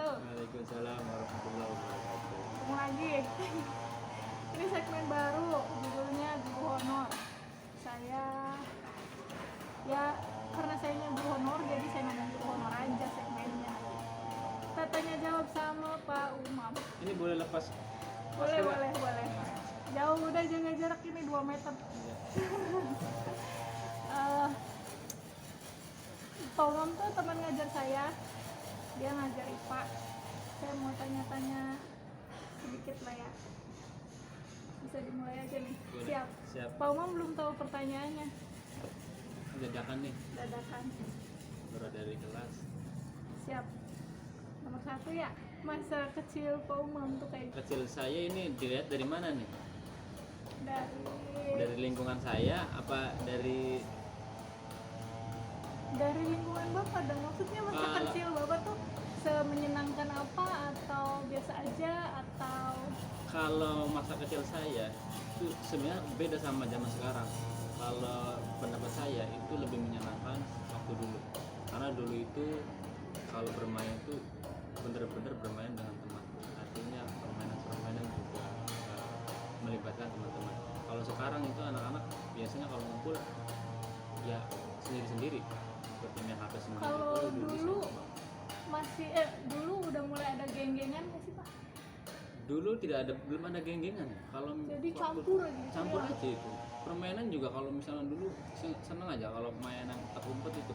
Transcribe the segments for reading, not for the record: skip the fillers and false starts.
Waalaikumsalam warahmatullahi wabarakatuh. Ketemu lagi. Ini segmen baru, judulnya Guru Honor. Saya, ya karena saya guru honor, jadi saya namain Guru Honor aja segmennya. Kita tanya jawab sama Pak Umam. Ini boleh lepas? Boleh. Jauh udah, jaga jarak ini 2 meter. Iya. Pak Umam tuh teman ngajar saya. Dia ngajar IPA. Saya mau tanya-tanya sedikit lah ya. Bisa dimulai aja nih. Boleh. Siap. Pak Umam belum tahu pertanyaannya. Dadakan nih, Dadakan. baru dari kelas. Siap. Nomor 1 ya. Masa kecil Pak Umam tuh kayak Kecil saya ini dilihat dari mana nih? dari Dari lingkungan saya apa dari lingkungan Bapak dong. Maksudnya masa Kalau- kecil Bapak tuh semenyenangkan apa, atau biasa aja, atau kalau masa kecil saya itu sebenarnya beda sama zaman sekarang. Kalau pendapat saya itu lebih menyenangkan waktu dulu. Karena dulu itu kalau bermain itu bener-bener bermain dengan teman. Artinya permainan juga melibatkan teman-teman. Kalau sekarang itu anak-anak biasanya kalau ngumpul ya sendiri-sendiri, seperti main HP semua. kalau dulu masih dulu udah mulai ada geng-gengan nggak sih Pak? Dulu belum ada geng-gengan. Kalau Jadi waktu- campur aja gitu campur ya? aja itu. Permainan juga kalau misalnya dulu seneng aja kalau mainan petak umpet itu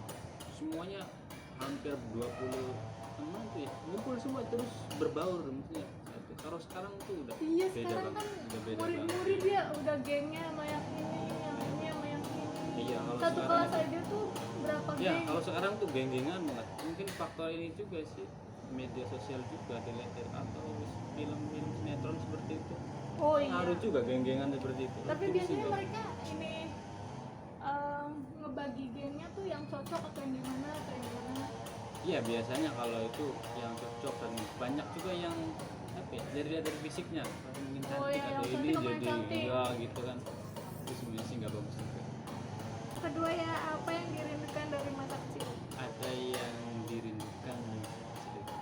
semuanya hampir 20 teman tuh ya ngumpul semua terus berbaur maksudnya. Kalau sekarang tuh udah Iya, beda sekarang banget, kan udah beda banget. murid-murid dia udah gengnya sama yang ini sama yang ini. Iya, kalau Satu sekarang kelas itu- aja tuh berapa Ya, geng? kalau sekarang tuh geng-gengan banget. Mungkin faktor ini juga sih, media sosial juga dilihat atau film-film sinetron seperti itu. Oh iya. Ngaruh juga geng-gengan seperti itu. Tapi Itu biasanya sih, mereka ini ngebagi gengnya tuh yang cocok atau yang gimana atau yang gimana? iya biasanya kalau itu yang cocok dan banyak juga yang apa ya, dari fisiknya mungkin Oh, cantik iya, atau yang ini cantik sama yang jadi cantik. ya gitu kan. Itu sebenarnya sih nggak bagus juga. Kedua ya, apa yang dirindukan dari masa kecil? Ada yang dirindukan sedikit.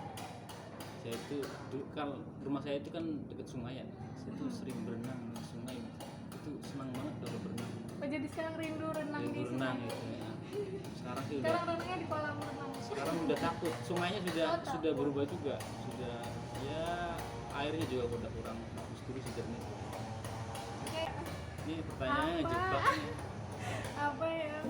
Saya itu dulu kalau rumah saya itu kan dekat sungai ya, saya tuh sering berenang di sungai. Itu senang banget kalau berenang. Oh, jadi sekarang rindu renang di Renang sungai. gitu ya. Sekarang sih udah Sekarang renangnya di kolam renang. sekarang udah takut, sungainya sudah Oh, takut. sudah berubah juga, sudah ya airnya juga udah kurang bagus dulu sih jernih. Oke, Ini pertanyaannya Apa? jebak nih. apa yang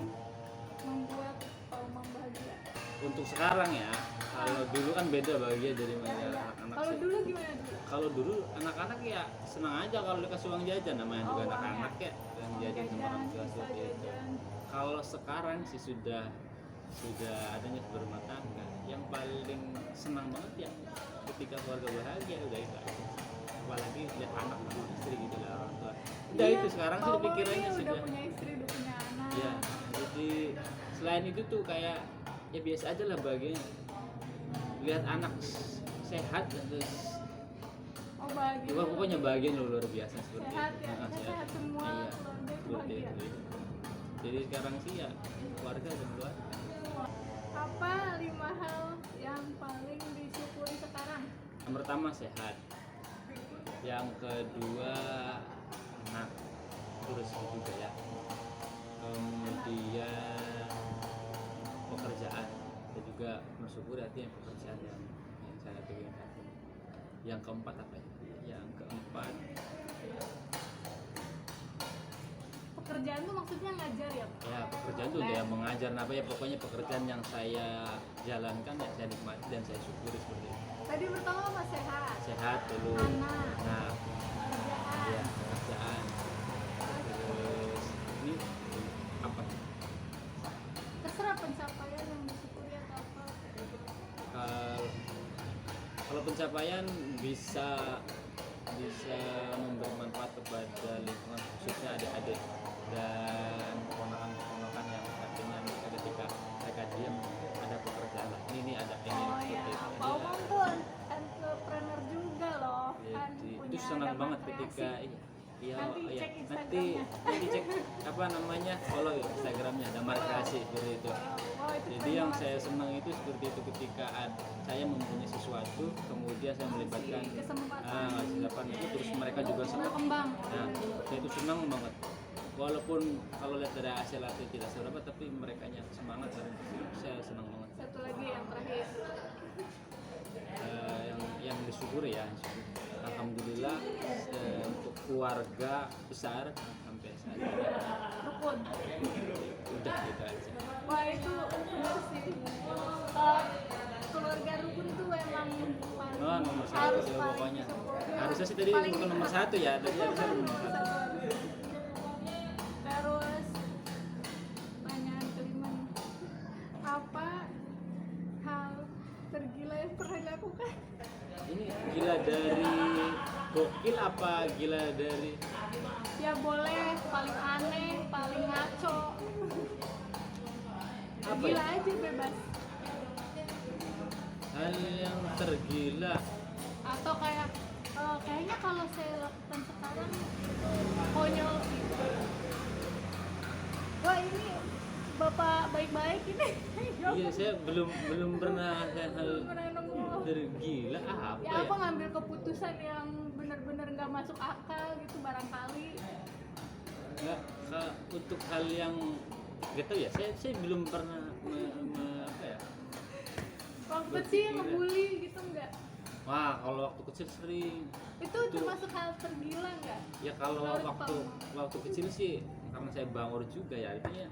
membuat Pak Umam bahagia? Untuk sekarang ya, kalau dulu kan beda bahagia dari Ya, ya. anak-anak Kalau sih. dulu gimana dulu? Kalau dulu anak-anak ya senang aja kalau dikasih uang jajan, namanya juga Oh, uang anak-anak ya, yang jajan sama orang tua bisa seperti itu. jajan. Kalau sekarang sih sudah adanya berumah tangga, yang paling senang banget ya ketika keluarga bahagia udah itu aja. Apalagi lihat anak sama istri gitu lah orang tua. Udah Iya, itu sekarang Pak sih Umam pikirannya ini sudah. udah punya istri, udah punya anak. Ya, jadi selain itu tuh kayak ya biasa aja lah bahagianya. Lihat anak sehat terus Oh, bahagia. juga pokoknya bahagia luar biasa seperti Sehat itu. ya, Nah, sehat semua, Iya, keluarga itu seperti bahagia. itu. Jadi sekarang sih ya keluarga dan keluarga. Apa 5 hal yang paling disyukuri sekarang? Yang pertama sehat, yang kedua anak, itu rezeki juga ya. Kemudian pekerjaan, saya juga bersyukur artinya pekerjaan yang saya pilih saat ini. Yang keempat apa ya? Yang keempat Pekerjaan tuh maksudnya ngajar ya, Pak? ya pekerjaan tuh ya mengajar apa ya, pokoknya pekerjaan yang saya jalankan ya saya nikmati dan saya syukuri seperti itu. Tadi pertama apa? Sehat, Sehat dulu, anak, nah pekerjaan. ya pekerjaan, terus ini apa? Terserah pencapaian yang disyukuri atau apa. Kalau pencapaian bisa memberi manfaat kepada lingkungan, khususnya adik-adik dan keponakan-keponakan yang artinya ketika mereka diam ada pekerjaan lah. Ini ada ini Oh seperti ya, itu. Pak Umam tuh entrepreneur juga loh, kan Jadi, punya itu senang ada banget kreasi. ketika iya, Iya, Nanti iya. cek Nanti Instagramnya. cek apa namanya, follow ya Instagramnya, ada markasi seperti itu. Wow, itu Jadi keren yang banget saya sih. senang itu seperti itu, ketika saya mempunyai sesuatu, kemudian saya melibatkan kesempatan itu, terus mereka juga senang. berkembang. Nah, saya itu senang banget. Walaupun kalau lihat dari hasil latih tidak seberapa, tapi mereka semangat, dan saya senang banget. Satu lagi yang terakhir. Yang disyukuri ya, alhamdulillah, untuk keluarga besar sampai saat ini Rukun. udah gitu aja. Wah, itu benar sih. Kalau keluarga rukun itu emang paling Oh, nomor satu harus ya, paling pokoknya. support. Harusnya sih tadi Paling bukan nomor dekat. satu ya, tadi harusnya nomor satu. Terus pertanyaan kelima nih. Apa hal tergila yang pernah dilakukan? Ini gila dari gokil apa gila dari Ya boleh paling aneh, paling ngaco. apa Gila ya? aja bebas. Hal yang tergila. Atau kayak kayaknya kalau saya lakukan sekarang konyol sih. Wah, ini bapak baik-baik ini. Iya, saya belum pernah hal Belum pernah nemu. tergila apa Ya apa ngambil keputusan yang benar-benar nggak masuk akal gitu barangkali. Nggak, untuk hal yang gak tahu ya, saya belum pernah apa ya. Waktu Berpikir. kecil ngebully gitu enggak? Wah, kalau waktu kecil sering. Itu termasuk hal tergila enggak? Ya kalau Menurut waktu kecil sih, karena saya bangor juga ya, artinya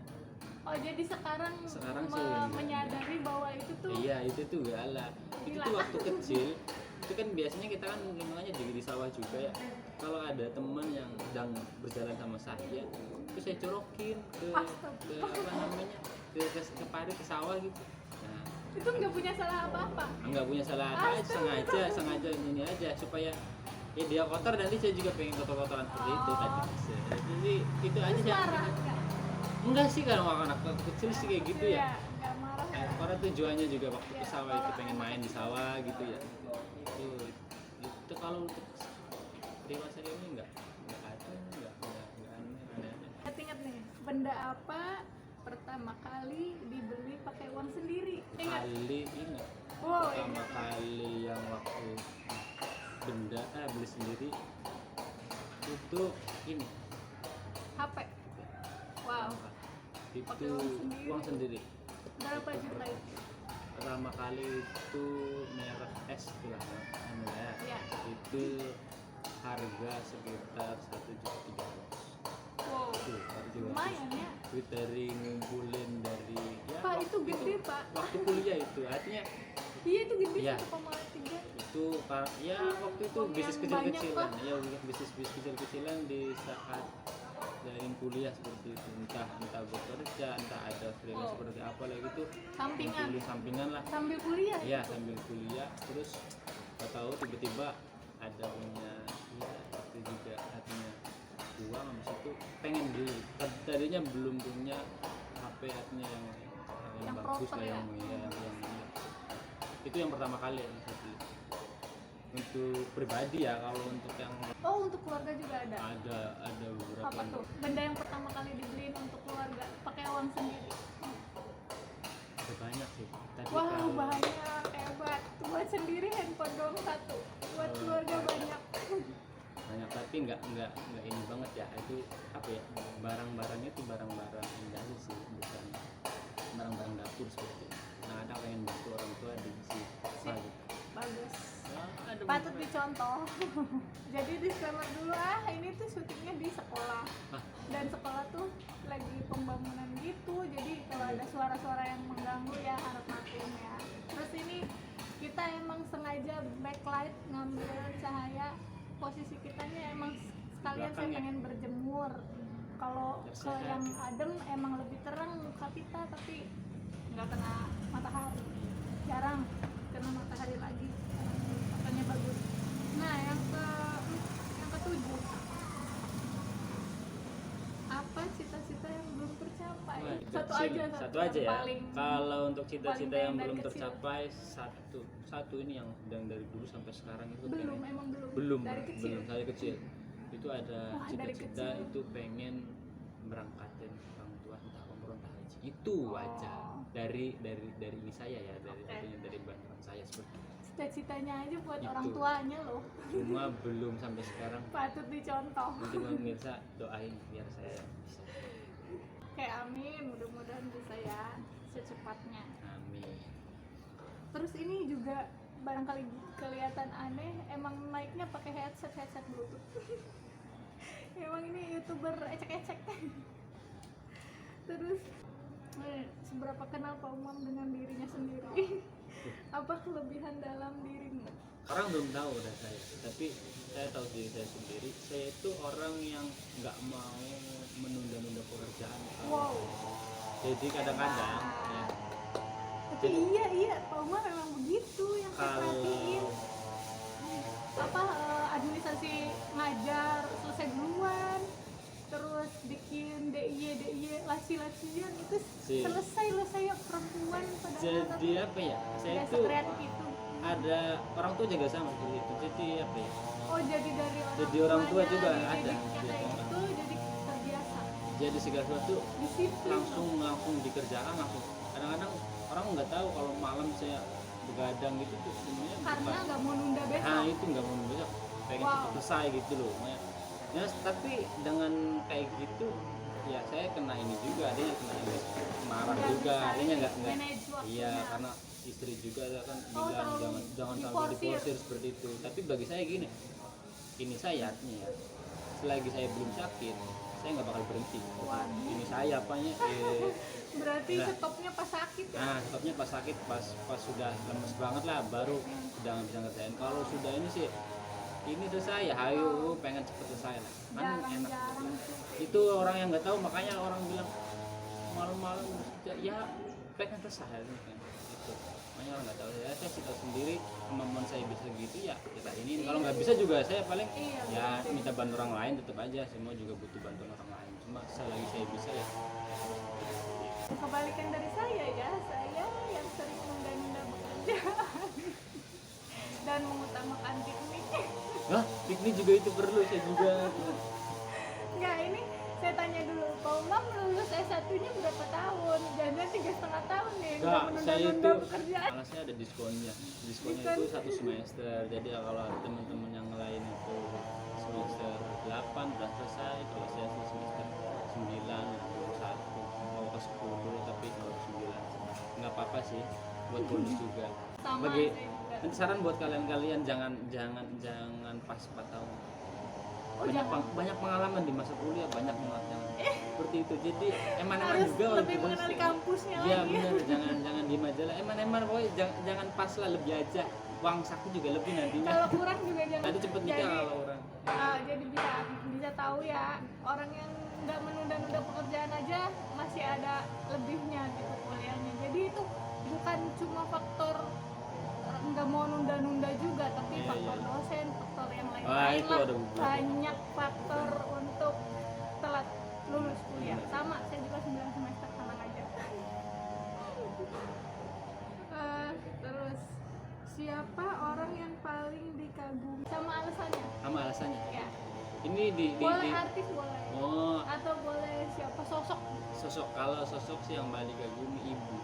Oh, jadi sekarang sih enggak. menyadari bahwa itu tuh iya, itu tuh galah. Itu Gila. tuh waktu kecil. Itu kan biasanya kita kan lingkungannya di sawah juga ya. Kalau ada teman yang sedang berjalan sama saya, itu saya corokin ke apa namanya, ke pari, ke sawah gitu. Nah, itu nggak punya salah apa-apa. nggak punya salah apa, sengaja ini aja supaya ya dia kotor, nanti saya juga pengen kotor-kotoran seperti itu tadi. Jadi itu aja Terus sih. marah enggak? Enggak sih, kalau anak kecil sih kayak gitu ya. Enggak marah. Karena tujuannya juga waktu ke Ya, sawah itu kalau pengen main di sawah gitu ya. Itu kalau untuk dewasa ini enggak ada, enggak aneh. Ingat nih, benda apa pertama kali dibeli pakai uang sendiri? Ingat? Kali ini Wow, pertama ingat. kali yang waktu benda beli sendiri itu ini HP. Wow. itu Pakai uang uang sendiri. Berapa juta itu? Pertama kali itu merek S itu lah ya. Iya. Itu harga sekitar 1,3 juta. Wow. Itu 1,3 juta. Lumayan ya. Duit dari ngumpulin dari ya, Pak, itu gede, Pak. waktu kuliah itu artinya Iya, itu gede Iya. 1,3. itu ya waktu itu Uang bisnis yang kecil-kecilan banyak, ya, bisnis kecil-kecilan di saat dari kuliah seperti itu, entah bekerja, entah ada freelance seperti apa lah gitu, Sampingan. sampingan lah Sambil kuliah. ya, sambil kuliah. Terus nggak tahu tiba-tiba ada punya ya itu juga artinya uang, habis itu pengen beli. Tadinya belum punya HP artinya yang bagus proper lah, ya? yang itu yang pertama kali yang saya beli untuk pribadi ya. Kalau untuk yang Oh, untuk keluarga juga ada. ada beberapa Apa tuh? Benda yang pertama kali dibeliin untuk keluarga pakai uang sendiri. ada banyak sih, tapi Wah, kalau banyak, hebat. Buat sendiri handphone doang satu. Buat keluarga banyak. banyak, tapi nggak ini banget ya. Itu apa ya, barang-barangnya itu barang-barang indah sih, bukan barang-barang dapur seperti itu. Nah, ada pengen bantu orang tua di sini apa gitu. Bagus. Ya, ada Patut beberapa. dicontoh. Jadi disclaimer dulu, ini tuh syutingnya di sekolah. Ah. Dan sekolah tuh lagi pembangunan gitu. Jadi kalau ada suara-suara yang mengganggu ya harap maklum ya. Terus ini kita emang sengaja backlight ngambil cahaya. Posisi kitanya emang sekalian saya Belakang ya? pengen berjemur. Kalau Biar ke sehat. yang adem emang lebih terang muka kita, tapi nggak kena matahari. Jarang kena matahari lagi. Makanya bagus. Nah, yang ketujuh. Apa cita-cita yang belum tercapai? Wah, Satu kecil. aja, Satu yang aja ya. paling Kalau untuk cita-cita paling yang dari belum kecil. tercapai, satu ini yang dari dulu sampai sekarang itu belum, pengen- emang belum. belum Dari kecil. dari kecil itu ada Wah, dari cita-cita kecil. itu pengen berangkatin orang tua entah umroh entah haji, itu aja. Oh. Dari ini saya ya, dari Oke. artinya dari bantuan saya seperti itu. Cita-citanya aja buat Itu. orang tuanya loh. Cuma belum sampai sekarang. Patut dicontoh. Nanti pemirsa doain biar saya bisa. Oke, amin. Mudah-mudahan bisa ya secepatnya. Amin. Terus ini juga barangkali kelihatan aneh, emang naiknya pakai headset bluetooth. Emang ini youtuber ecek-ecek. Terus seberapa kenal Pak Umam dengan dirinya sendiri? Apa kelebihan dalam dirimu? Orang belum tahu udah saya, tapi saya tahu diri saya sendiri. Saya itu orang yang nggak mau menunda-nunda pekerjaan. Wow. Jadi kadang-kadang ya, Tapi iya Pak Umam memang begitu yang saya perhatiin. kalau Administrasi ngajar selesai duluan, terus bikin DIY lasi-lasian itu Si. selesai loh saya perempuan padahal jadi apa ya? Saya biasa itu kreatif itu. ada orang tua juga sama seperti itu. Jadi apa ya? Oh, jadi dari orang Jadi orang tua tuanya juga dididik ada. kayak gitu, jadi terbiasa Jadi segala sesuatu disiplin. langsung dikerjakan langsung. Kadang-kadang orang nggak tahu kalau malam saya begadang gitu tuh sebenarnya Karena bukan. nggak mau nunda besok. Nah itu nggak mau besok, pengen Wow. cepat selesai gitu loh. Ya, tapi dengan kayak gitu ya saya kena ini juga, dia kena ini marah Nggak juga, bisa artinya nggak manage waktunya. iya karena istri juga kan Oh, bilang terlalu jangan sampai diforsir. diporsir seperti itu. Tapi bagi saya gini, ini saya artinya ya, selagi saya belum sakit saya nggak bakal berhenti. Waduh. Ini saya apanya Berarti Nah. stopnya pas sakit ya? nah stopnya pas sakit, pas sudah lemes banget lah baru udah nggak bisa ngerjain. Kalau sudah ini sih ini selesai ya, ayo pengen cepet selesai lah kan enak. Jarang-jarang sih. Itu orang yang nggak tahu, makanya orang bilang malam-malam ya pengen selesai gitu. Makanya orang nggak tahu, ya saya sih tahu sendiri kemampuan saya bisa gitu ya kita ini. Kalau nggak bisa juga saya paling Iya, ya betul. minta bantu orang lain, tetap aja semua juga butuh bantuan orang lain. Cuma selagi saya bisa ya. Kebalikan dari saya ya, saya yang sering menunda-nunda bekerja dan mengutamakan piknik. Wah, piknik juga itu perlu, saya juga. Enggak, ini saya tanya dulu, Pak Umam lulus S1-nya berapa tahun? Jangan 3,5 tahun nih, udah Enggak, saya itu menunda-nunda pekerjaan. malah saya ada diskonnya. Diskonnya Diskon. itu 1 semester. Jadi ya kalau teman-teman yang lain itu semester 8 udah selesai, kalau saya sih semester 9 atau 1 mau ke 10 tapi kalau 9 nggak apa-apa sih, buat bonus juga. Sama Bagi saya juga. nanti saran buat kalian jangan pas 4 tahun. Oh, jangan. Banyak pengalaman di masa kuliah, banyak banget yang seperti itu. Jadi eman-eman Harus juga lebih waktu mengenali itu. kampusnya Iya lagi. benar, jangan di majalah. Eman-eman pokoknya jangan pas lah, lebih aja. Uang saku juga lebih nantinya. Kalau kurang juga jangan. Nanti cepet nikah Jadi- kalau orang. jadi bisa tahu ya, orang yang nggak menunda-nunda pekerjaan aja masih ada lebihnya gitu kuliahnya. Jadi itu bukan cuma faktor nggak mau nunda-nunda juga, tapi Iya, faktor iya. dosen, faktor yang Wah, lain-lain itu lah. ada beberapa. Banyak faktor untuk telat lulus kuliah. Benar. Sama, saya juga 9 semester, sama aja. Terus siapa orang yang paling dikagumi sama alasannya? Sama alasannya. Ya, Ini di boleh artis boleh, oh atau boleh siapa sosok. sosok, kalau sosok sih yang paling kagumi ibu.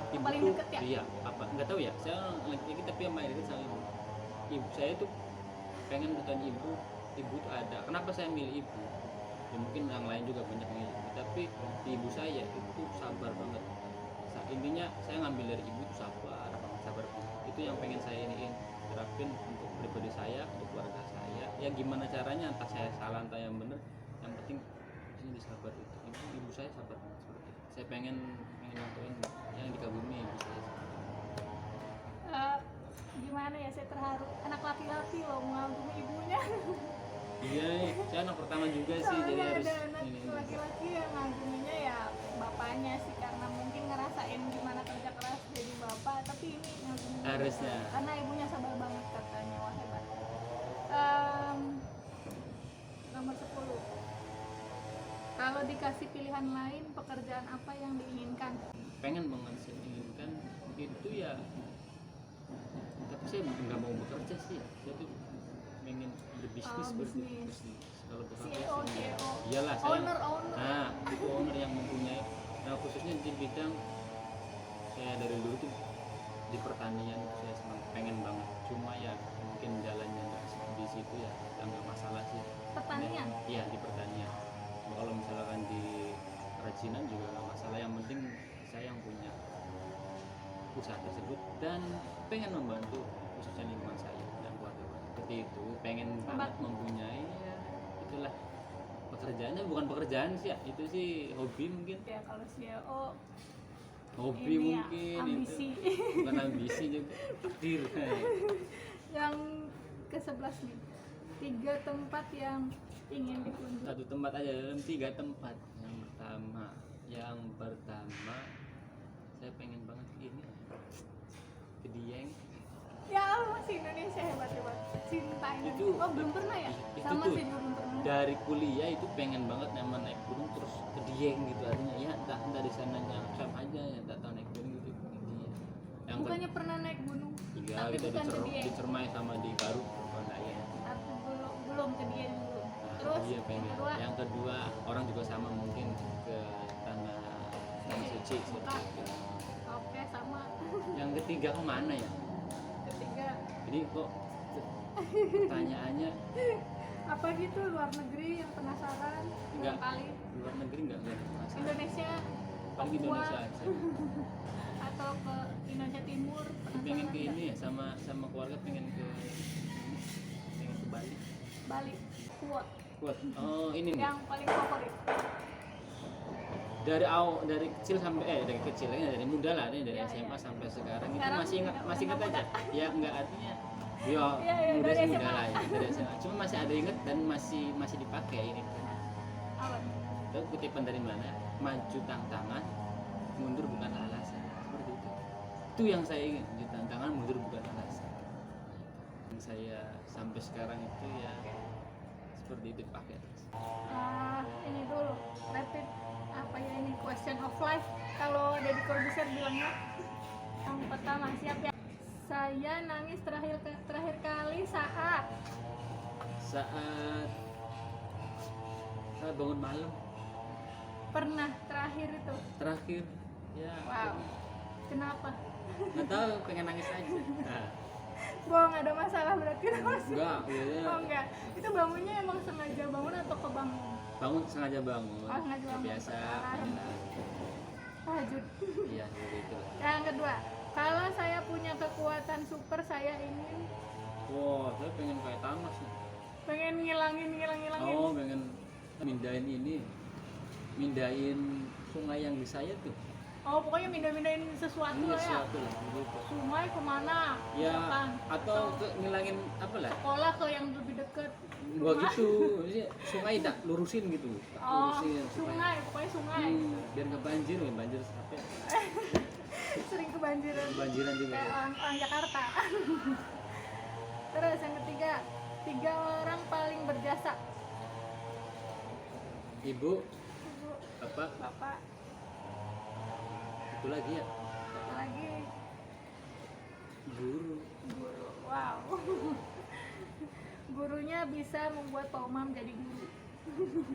Ibu Paling tuh, deket ya? Iya, apa nggak tahu ya. Saya lagi tapi yang paling deket sama ibu. Ibu saya tuh pengen bertanya ibu tuh ada. Kenapa saya milih ibu? Ya mungkin yang lain juga banyak yang milih ibu, tapi di ibu saya itu sabar banget. Intinya saya ngambil dari ibu itu sabar banget. Itu yang pengen saya iniin, terapin untuk pribadi saya, untuk keluarga saya. Ya gimana caranya, entah saya salah entah yang bener, yang penting ini sabar itu. Ibu saya sabar banget seperti itu. Saya pengen nontonin yang dikagumi ibu saya. Gimana ya, saya terharu, anak laki-laki loh mengagumi ibunya. Iya, saya anak pertama juga sih, jadi Soalnya harus ada anak ini. laki-laki yang ngaguminya ya bapaknya sih, karena mungkin ngerasain gimana kerja keras jadi bapak, tapi ini ngagumin Harusnya. ibunya. Karena ibunya sabar banget katanya, wah hebat. Nomor 10, kalau dikasih pilihan lain, pekerjaan apa yang diinginkan? Pengen banget saya inginkan itu ya, tapi saya nggak mau bekerja sih, saya tuh pengen bisnis bisnis. kalau bukan CEO, CEO. iyalah saya Owner. nah itu owner yang mempunyai, nah khususnya di bidang saya dari dulu tuh di pertanian saya senang pengen banget, cuma ya mungkin jalannya nggak di situ ya nggak masalah sih. Pertanian. Iya di pertanian, kalau misalkan di kerajinan juga nggak masalah, yang penting saya yang punya usaha tersebut dan pengen membantu khususnya lingkungan saya dan keluarga seperti itu, pengen banget mempunyai ya itulah pekerjaannya, bukan pekerjaan sih ya, itu sih hobi mungkin, Ya kalau CEO hobi ini ya, mungkin ambisi. itu bukan ambisi juga takdir. Yang ke-11 nih, 3 tempat yang ingin dikunjungi. Satu tempat aja dalam 3 tempat. Yang pertama saya pengen banget ini ke Dieng. Ya Allah, si Indonesia hebat cinta ini. Itu Belum pernah ya? itu Sama tuh sih belum pernah. dari kuliah itu pengen banget nama naik gunung terus ke Dieng gitu, artinya ya entah di sananya sama aja ya, entah tahu naik gunung gitu ke Dieng. Yang Bukannya pernah naik gunung? iya tapi kita bukan ke Dieng. dicermai sama di Garut Pandaya. Tapi belum ke Dieng dulu. Nah, Terus iya pengen. kedua, Yang kedua orang juga sama mungkin ke tanah suci Mekah. seperti itu. Oke, sama. Yang ketiga kemana ya? Ketiga, Jadi kok pertanyaannya apa gitu luar negeri yang penasaran? Enggak. Kali luar negeri enggak masalah. Indonesia, Paling Papua, Indonesia aja. atau ke Indonesia Timur? Pengen ke penasaran ini ya sama keluarga pengen ke Bali. Bali, kuat. Kuat. Oh ini nih. Yang paling favorit. Dari kecil sampai dari kecil ya, dari muda lah, dari Ya, SMA ya. sampai sekarang itu Sekarang masih ingat udah aja. Ya enggak artinya ya, Ya, muda dari sih muda SMA. lah ya, dari SMA. Cuma masih ada ingat dan masih dipakai ini. Apa? Itu kutipan dari mana? Maju tantangan, mundur bukan alasan. Seperti itu. Itu yang saya ingat, maju tantangan, mundur bukan alasan. Yang saya sampai sekarang itu ya seperti itu pakai terus. Ini dulu rapid apa ya ini question of life kalau Deddy Corbuzier bilangnya. Yang pertama, siap ya? Saya nangis terakhir kali saat bangun malam pernah terakhir itu. terakhir ya. Wow. Kenapa? Nggak tahu, pengen nangis aja. Nah, Bohong, ada masalah berarti masih. enggak ya, Oh enggak. Itu bangunnya emang sengaja bangun atau kebangun? bangun sengaja bangun. Oh, sengaja bangun. Biasa Alarm. inilah. Tahajud. Iya seperti itu. Yang kedua, kalau saya punya kekuatan super, saya ingin Wah, saya pengen kayak Thanos nih. pengen ngilangin. Oh, pengen mindahin sungai yang di saya tuh. Oh, pokoknya mindahin sesuatu Ini lah ya. sesuatu lah gitu. Sungai kemana? Ya, Misalkan. atau ke ngilangin apa lah? Sekolah ke yang lebih deket. Gua gitu, jadi sungai tak lurusin gitu. Tak Oh, lurusin sungai, pokoknya sungai. biar nggak banjir, ya banjir sampai Sering kebanjiran. banjiran juga. Kayak orang Jakarta. Terus yang ketiga, 3 orang paling berjasa. Ibu, Ibu, bapak, bapak, itu lagi ya, satu lagi guru. guru. Wow. Gurunya bisa membuat Pak Umam jadi guru.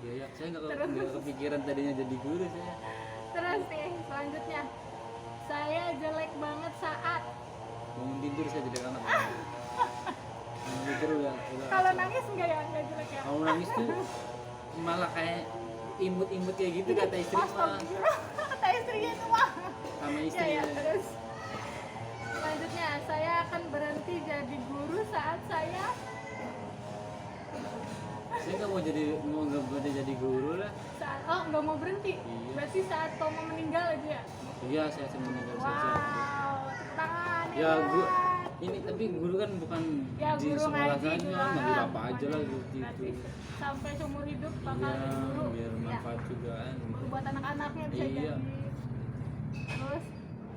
Iya ya, saya nggak Terus. kepikiran tadinya jadi guru saya. Terus nih, selanjutnya. Saya jelek banget saat Bangun tidur saya jadi anak. Bangun tidur udah. kalau nangis enggak ya? Enggak jelek ya? Kalau nangis tuh malah kayak imut-imut kayak gitu kata istri mah. Astagfirullah. Kata istrinya tuh wah. Sama Ya, istri. ya, terus selanjutnya saya akan berhenti jadi guru saat saya Saya nggak mau jadi guru lah. nggak mau berhenti. Iya. Berarti saat Tomo meninggal aja ya? Iya, saya meninggal saja. Wow, tepuk tangan Ya, guru hebat. ini tapi guru kan bukan Ya, di guru sekolah ngaji saja, juga. manggil apa aja lah gitu. Berarti sampai seumur hidup bakal Iya, jadi guru. biar Ya. manfaat juga kan. Guru buat anak-anaknya bisa Iya. jadi. Terus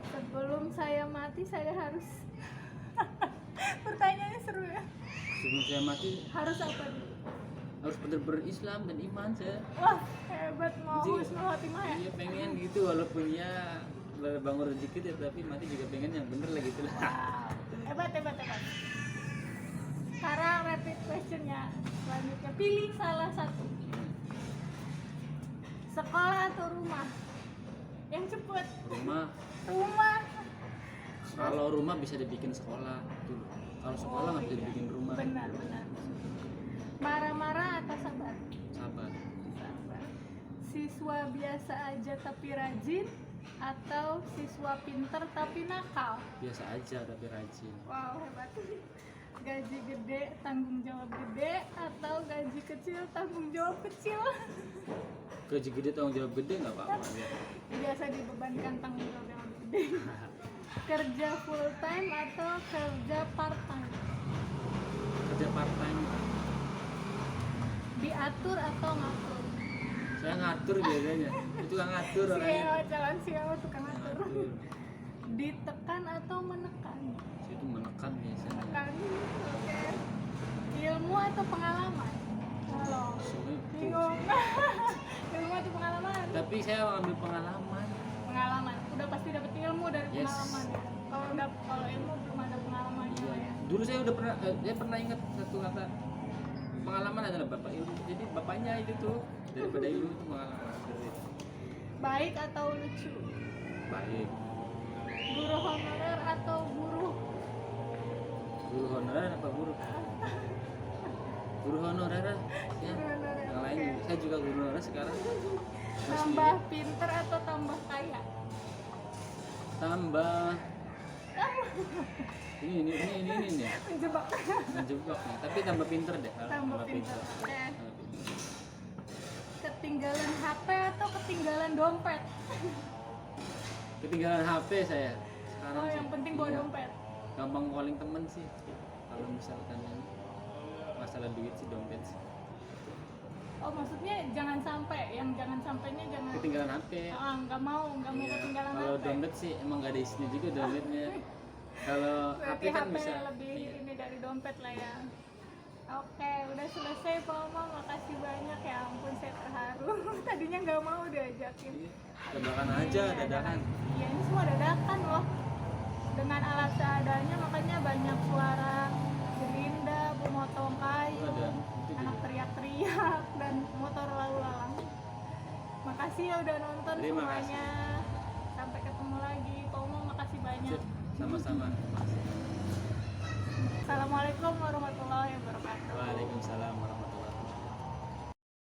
sebelum saya mati saya harus pertanyaannya seru ya. Sebelum saya mati Harus apa dulu? harus benar-benar Islam dan iman saya. Wah, hebat mau Jadi, husnul khotimah ya. Iya pengen gitu, walaupun ya bangun rezeki ya, tapi mati juga pengen yang bener lah gitu lah. Wow, hebat. Sekarang rapid questionnya. pilih salah satu. Sekolah atau rumah? Yang cepet. Rumah. Rumah. Kalau rumah bisa dibikin sekolah dulu. Kalau sekolah nggak bisa iya. dibikin rumah. Benar. Marah-marah atau sabar? Sabar. Sabar. Siswa biasa aja tapi rajin atau siswa pinter tapi nakal? Biasa aja tapi rajin. Wow, hebat. Gaji gede, tanggung jawab gede atau gaji kecil, tanggung jawab kecil? Gaji gede tanggung jawab gede nggak apa-apa ya. Biasa dibebankan tanggung jawab yang lebih gede. Kerja full time atau kerja part time? Kerja part time. Diatur atau ngatur? Saya ngatur biasanya. Itu kan ngatur orangnya. Jalan siapa tukang ngatur? Ngatur. Ditekan atau menekan? Saya itu menekan biasanya. Menekan. Oke. Ilmu atau pengalaman? Halo. Soalnya itu. Bingung. Ilmu atau pengalaman? Tapi saya ambil pengalaman. Pengalaman. Udah pasti dapat ilmu dari Yes. pengalaman. Ya. Kalau ilmu belum ada pengalamannya Iya. lah ya. Dulu saya udah pernah, saya pernah ingat satu kata, pengalaman adalah bapak ilmu. Jadi bapaknya itu tuh daripada ilmu itu pengalaman. Baik atau lucu? Baik. Guru honorer atau guru? Guru honorer apa guru? Guru honorer ya. Guru honorer, Yang lain oke. saya juga guru honorer sekarang. Tambah pinter atau tambah kaya? Tambah. Ini nih. Menjebak. Menjebak nih. Tapi tambah pinter deh. Tambah pinter. Oke. Tambah pinter. Ketinggalan HP atau ketinggalan dompet? Ketinggalan HP saya. Sekarang Oh, sih. yang penting bawa Iya. dompet. Gampang calling temen sih. Kalau misalkan ini masalah duit sih dompet sih. Oh, maksudnya jangan sampai, yang jangan sampainya jangan. Ketinggalan HP. Nggak mau Iya. ketinggalan Kalau HP. dompet sih emang gak ada isinya juga dompetnya. Kalau Berarti HP kan HP bisa. lebih Iya. ini dari dompet lah ya. Oke, udah selesai Pak Omar, makasih banyak ya ampun saya terharu. Tadinya nggak mau diajakin. Iya. Dadakan aja, Iya, dadakan. Iya, ini semua dadakan loh. Dengan alat seadanya makanya banyak suara gerinda, pemotong kayu, Itu ada. Itu anak juga. teriak-teriak dan motor lalu lalang. Makasih ya udah nonton Terima semuanya. Sampai ketemu lagi. Pak Omar makasih banyak. Sip. Sama-sama. Assalamualaikum warahmatullahi wabarakatuh. Waalaikumsalam warahmatullahi